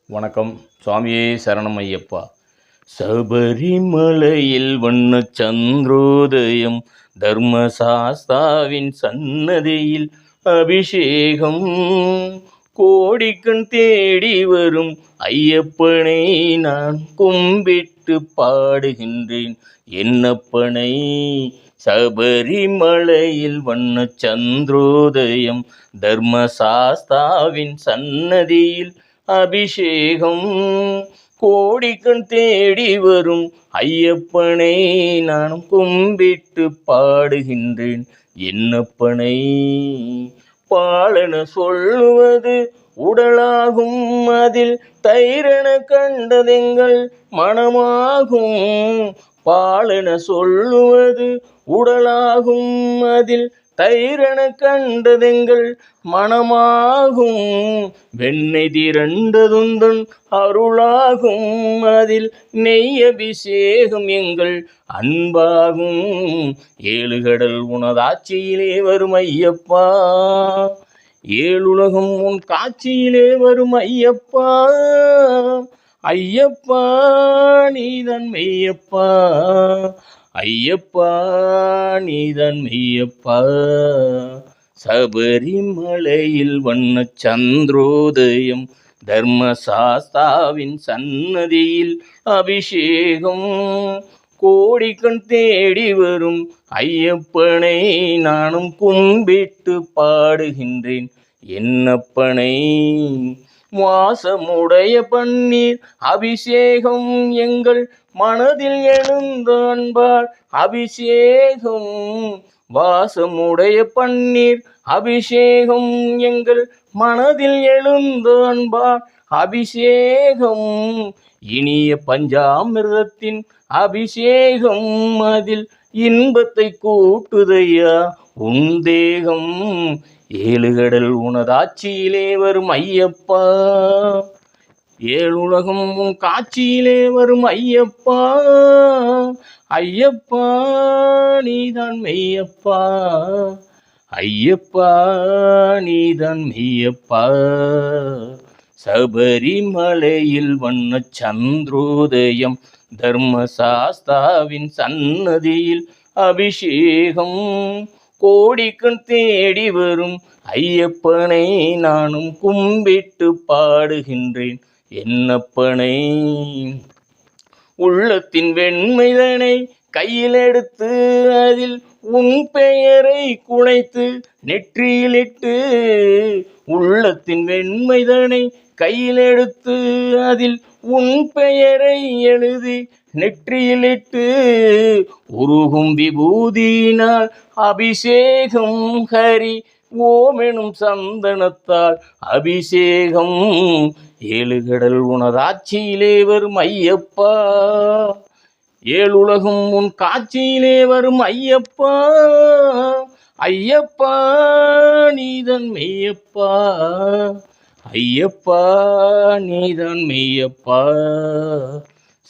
வணக்கம். சுவாமியே சரணம் ஐயப்பா. சபரிமலையில் வண்ண சந்திரோதயம், தர்மசாஸ்தாவின் சன்னதியில் அபிஷேகம், கோடிக்கண் தேடி வரும் ஐயப்பனை நான் கும்பிட்டு பாடுகின்றேன் என்னப்பனை. சபரிமலையில் வண்ண சந்திரோதயம், தர்மசாஸ்தாவின் சன்னதியில் அபிஷேகம், கோடிக்கண் தேடி வரும் ஐயப்பனை நான் கும்பிட்டு பாடுகின்றேன் என்னப்பனை. பாலன சொல்லுவது உடலாகும், அதில் தைரன கண்டதெங்கள் மனமாகும். பாலன சொல்லுவது உடலாகும், அதில் தைரன கண்டதெங்கள் மனமாகும். வெண்ணெய் திரண்டதுந்தன் அருளாகும், அதில் நெய் அபிஷேகம் எங்கள் அன்பாகும். ஏழு கடல் உனதாட்சியிலே வரும் ஐயப்பா, ஏழுலகம் உன் காட்சியிலே வரும் ஐயப்பா. ஐயப்பா நீதான் மெய்யப்பா, ஐயப்பா நீதான் மெய்யப்பா. சபரிமலையில் வண்ண சந்திரோதயம், தர்மசாஸ்தாவின் சன்னதியில் அபிஷேகம், கோடிக்கண் தேடி வரும் ஐயப்பனை நானும் கும்பிட்டு பாடுகின்றேன் என்னப்பனை. வாசமுடைய பன்னீர் அபிஷேகம் எங்கள் மனதில் எழுந்த அன்பால் அபிஷேகம். வாசமுடைய பன்னீர் அபிஷேகம் எங்கள் மனதில் எழுந்த அன்பால் அபிஷேகம். இனிய பஞ்சாமிர்தத்தின் அபிஷேகம், அதில் இன்பத்தை கூட்டுதையா உன் தேகம். ஏழு கடல் உனதாட்சியிலே வரும் ஐயப்பா, ஏழுலகம் உன் காட்சியிலே வரும் ஐயப்பா. ஐயப்பா நீதான் மெய்யப்பா, ஐயப்பா நீதான் மெய்யப்பா. சபரிமலையில் வண்ண சந்திரோதயம், தர்மசாஸ்தாவின் சன்னதியில் அபிஷேகம், கோடிக்கண் தேடி வரும் ஐயப்பனை நானும் கும்பிட்டு பாடுகின்றேன் என்னப்பனை. உள்ளத்தின் வெண்மைதனை கையில் எடுத்து, அதில் உன் பெயரை குழைத்து நெற்றியிலிட்டு. உள்ளத்தின் வெண்மைதனை கையில் எடுத்து, அதில் உன் பெயரை எழுதி நெற்றியிலிட்டு. உருகும் விபூதியினால் அபிஷேகம், ஹரி ஓமெனும் சந்தனத்தால் அபிஷேகம். ஏழு கடல் உனதாட்சியிலே வரும் ஐயப்பா, ஏழுலகம் உன் காட்சியிலே வரும் ஐயப்பா. ஐயப்பா நீதான் மெய்யப்பா, ஐயப்பா நீதான் மெய்யப்பா.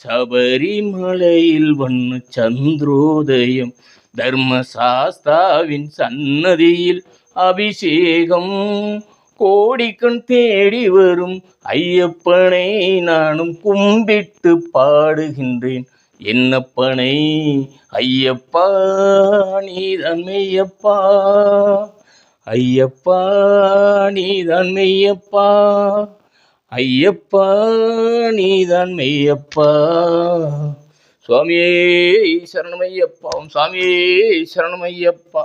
சபரிமலையில் வண்ண சந்திரோதயம், தர்மசாஸ்தாவின் சன்னதியில் அபிஷேகம், கோடிக்கண் தேடி வரும் ஐயப்பனை நானும் கும்பிட்டு பாடுகின்றேன் என்னப்பனை. ஐயப்பா நீதான் மெய்யப்பா, ஐயப்பா நீதான் மெய்யப்பா, ஐயப்பா நீதான் மெய்யப்பா. சுவாமியே சரணமையப்பா, சுவாமியே சரணமையப்பா.